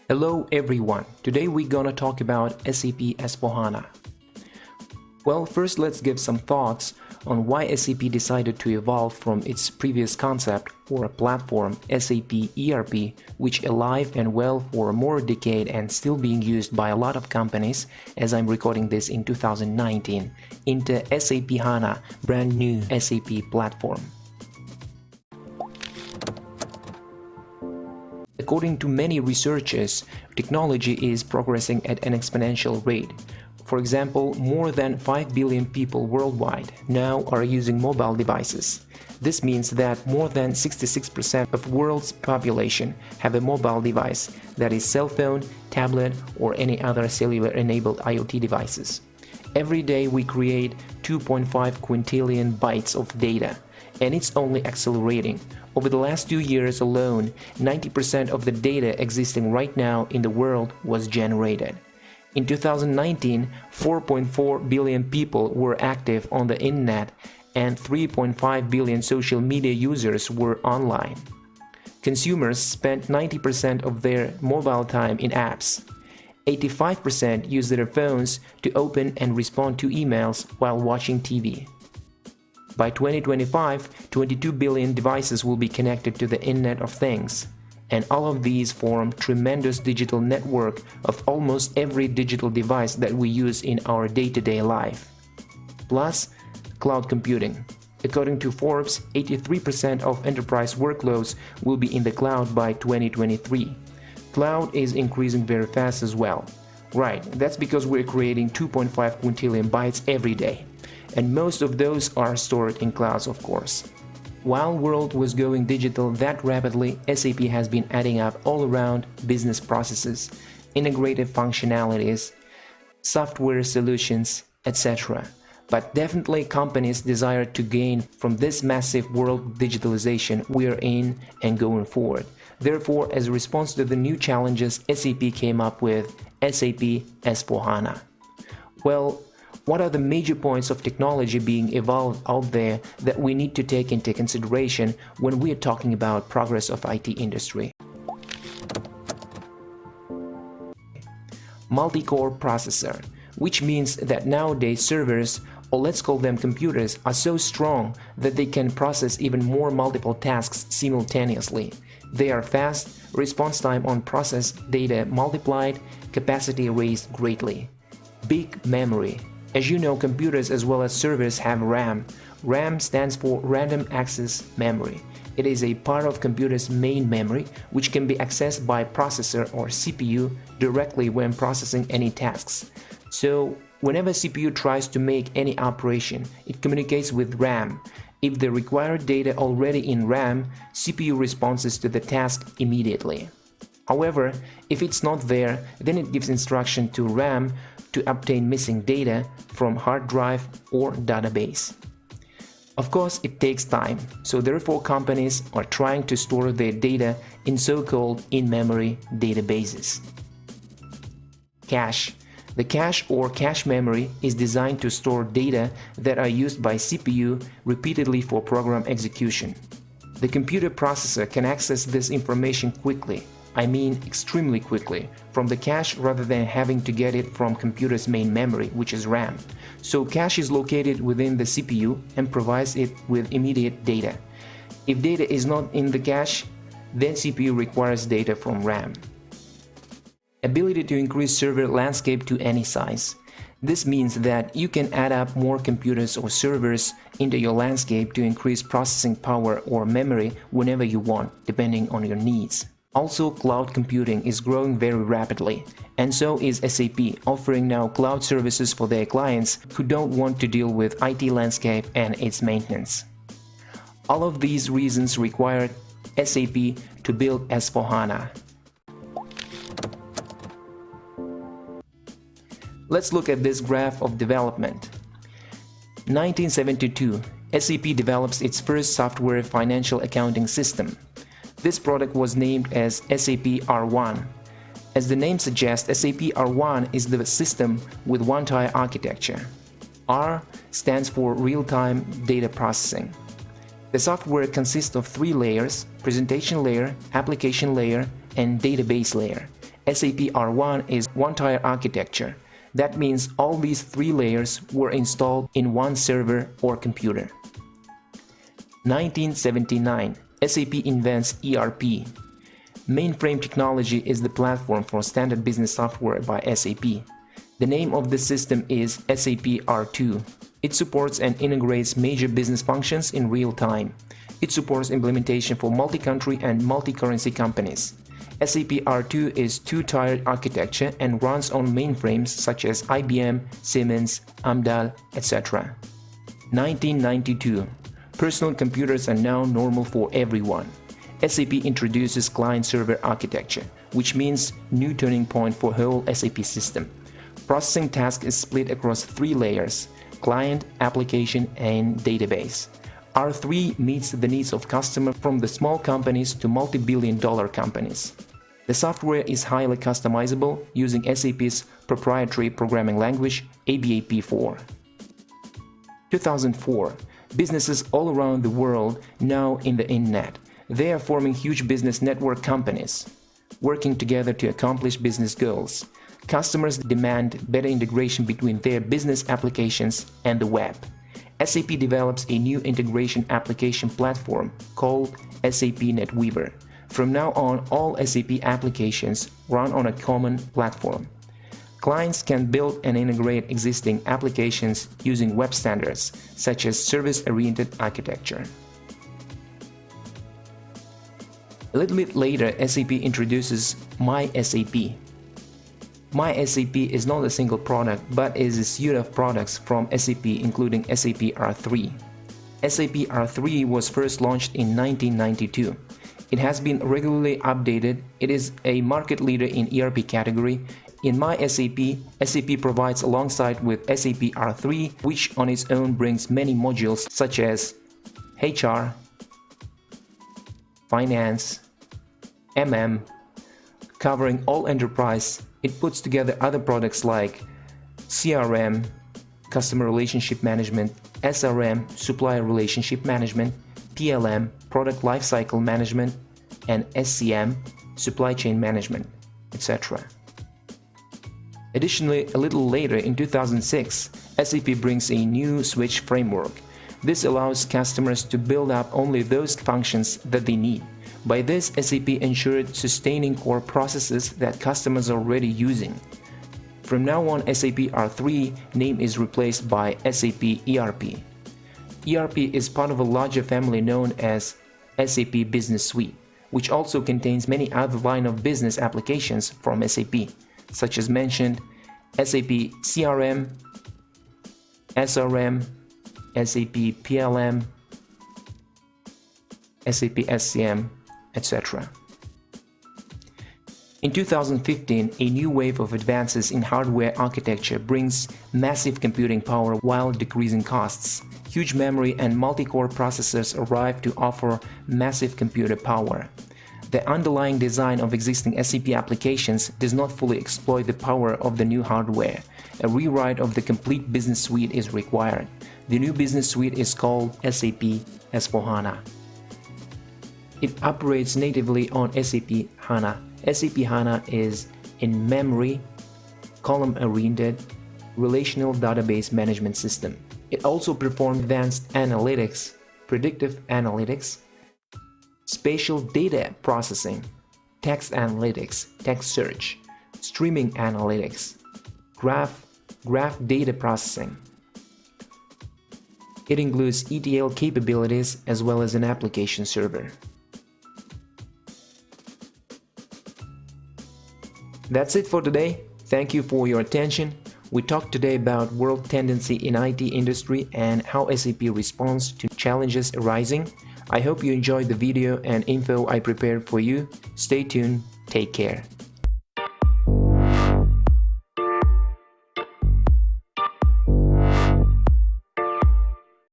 Hello everyone, today we're gonna talk about SAP S4HANA. Well, first let's give some thoughts on why SAP decided to evolve from its previous concept or platform SAP ERP, which alive and well for more decade and still being used by a lot of companies as I'm recording this in 2019, into SAP HANA, brand new SAP platform. According to many researchers, technology is progressing at an exponential rate. For example, more than 5 billion people worldwide now are using mobile devices. This means that more than 66% of world's population have a mobile device, that is cell phone, tablet, or any other cellular-enabled IoT devices. Every day we create 2.5 quintillion bytes of data, and it's only accelerating. Over the last 2 years alone, 90% of the data existing right now in the world was generated. In 2019, 4.4 billion people were active on the internet and 3.5 billion social media users were online. Consumers spent 90% of their mobile time in apps. 85% use their phones to open and respond to emails while watching TV. By 2025, 22 billion devices will be connected to the Internet of Things, and all of these form tremendous digital network of almost every digital device that we use in our day-to-day life. Plus, cloud computing. According to Forbes, 83% of enterprise workloads will be in the cloud by 2023. Cloud is increasing very fast as well. Right, that's because we're creating 2.5 quintillion bytes every day. And most of those are stored in clouds, of course. While world was going digital that rapidly, SAP has been adding up all around business processes, integrated functionalities, software solutions, etc. But definitely companies desire to gain from this massive world digitalization we are in and going forward. Therefore, as a response to the new challenges, SAP came up with SAP S4HANA. Well, what are the major points of technology being evolved out there that we need to take into consideration when we are talking about progress of IT industry? Multi-core processor, which means that nowadays servers, or let's call them computers, are so strong that they can process even more multiple tasks simultaneously. They are fast, response time on processed data multiplied, capacity raised greatly. Big memory. As you know, computers as well as servers have RAM. RAM stands for Random Access Memory. It is a part of computer's main memory, which can be accessed by processor or CPU directly when processing any tasks. So, whenever CPU tries to make any operation, it communicates with RAM. If the required data already in RAM, CPU responds to the task immediately. However, if it's not there, then it gives instruction to RAM to obtain missing data from hard drive or database. Of course, it takes time, so therefore companies are trying to store their data in so-called in-memory databases. Cache. The cache or cache memory is designed to store data that are used by CPU repeatedly for program execution. The computer processor can access this information quickly, I mean extremely quickly, from the cache rather than having to get it from computer's main memory, which is RAM. So cache is located within the CPU and provides it with immediate data. If data is not in the cache, then CPU requires data from RAM. Ability to increase server landscape to any size. This means that you can add up more computers or servers into your landscape to increase processing power or memory whenever you want, depending on your needs. Also, cloud computing is growing very rapidly, and so is SAP, offering now cloud services for their clients who don't want to deal with IT landscape and its maintenance. All of these reasons required SAP to build S4HANA. Let's look at this graph of development. 1972, SAP develops its first software financial accounting system. This product was named as SAP R1. As the name suggests, SAP R1 is the system with one-tier architecture. R stands for real-time data processing. The software consists of 3 layers: presentation layer, application layer, and database layer. SAP R1 is one-tier architecture. That means all these three layers were installed in one server or computer. 1979, SAP invents ERP. Mainframe technology is the platform for standard business software by SAP. The name of the system is SAP R2. It supports and integrates major business functions in real time. It supports implementation for multi-country and multi-currency companies. SAP R2 is two-tiered architecture and runs on mainframes such as IBM, Siemens, Amdahl, etc. 1992. Personal computers are now normal for everyone. SAP introduces client-server architecture, which means new turning point for whole SAP system. Processing task is split across three layers: client, application, and database. R3 meets the needs of customers from the small companies to multi-billion-dollar companies. The software is highly customizable using SAP's proprietary programming language ABAP4. 2004. Businesses all around the world now in the internet. They are forming huge business network companies, working together to accomplish business goals. Customers demand better integration between their business applications and the web. SAP develops a new integration application platform called SAP NetWeaver. From now on, all SAP applications run on a common platform. Clients can build and integrate existing applications using web standards, such as service-oriented architecture. A little bit later, SAP introduces MySAP. MySAP is not a single product, but is a suite of products from SAP, including SAP R3. SAP R3 was first launched in 1992. It has been regularly updated. It is a market leader in ERP category. In MySAP, SAP provides alongside with SAP R3, which on its own brings many modules such as HR, Finance, MM, covering all enterprise. It puts together other products like CRM, Customer Relationship Management, SRM, Supplier Relationship Management, PLM, Product Lifecycle Management, and SCM, Supply Chain Management, etc. Additionally, a little later in 2006, SAP brings a new switch framework. This allows customers to build up only those functions that they need. By this, SAP ensured sustaining core processes that customers are already using. From now on, SAP R3 name is replaced by SAP ERP. ERP is part of a larger family known as SAP Business Suite, which also contains many other line of business applications from SAP, such as mentioned SAP CRM, SRM, SAP PLM, SAP SCM, etc. In 2015, a new wave of advances in hardware architecture brings massive computing power while decreasing costs. Huge memory and multi-core processors arrive to offer massive computer power. The underlying design of existing SAP applications does not fully exploit the power of the new hardware. A rewrite of the complete business suite is required. The new business suite is called SAP S4 HANA. It operates natively on SAP HANA. SAP HANA is in-memory, column-oriented, relational database management system. It also performs advanced analytics, predictive analytics, spatial data processing, text analytics, text search, streaming analytics, graph data processing. It includes ETL capabilities as well as an application server. That's it for today. Thank you for your attention. We talked today about world tendency in IT industry and how SAP responds to challenges arising. I hope you enjoyed the video and info I prepared for you. Stay tuned. Take care.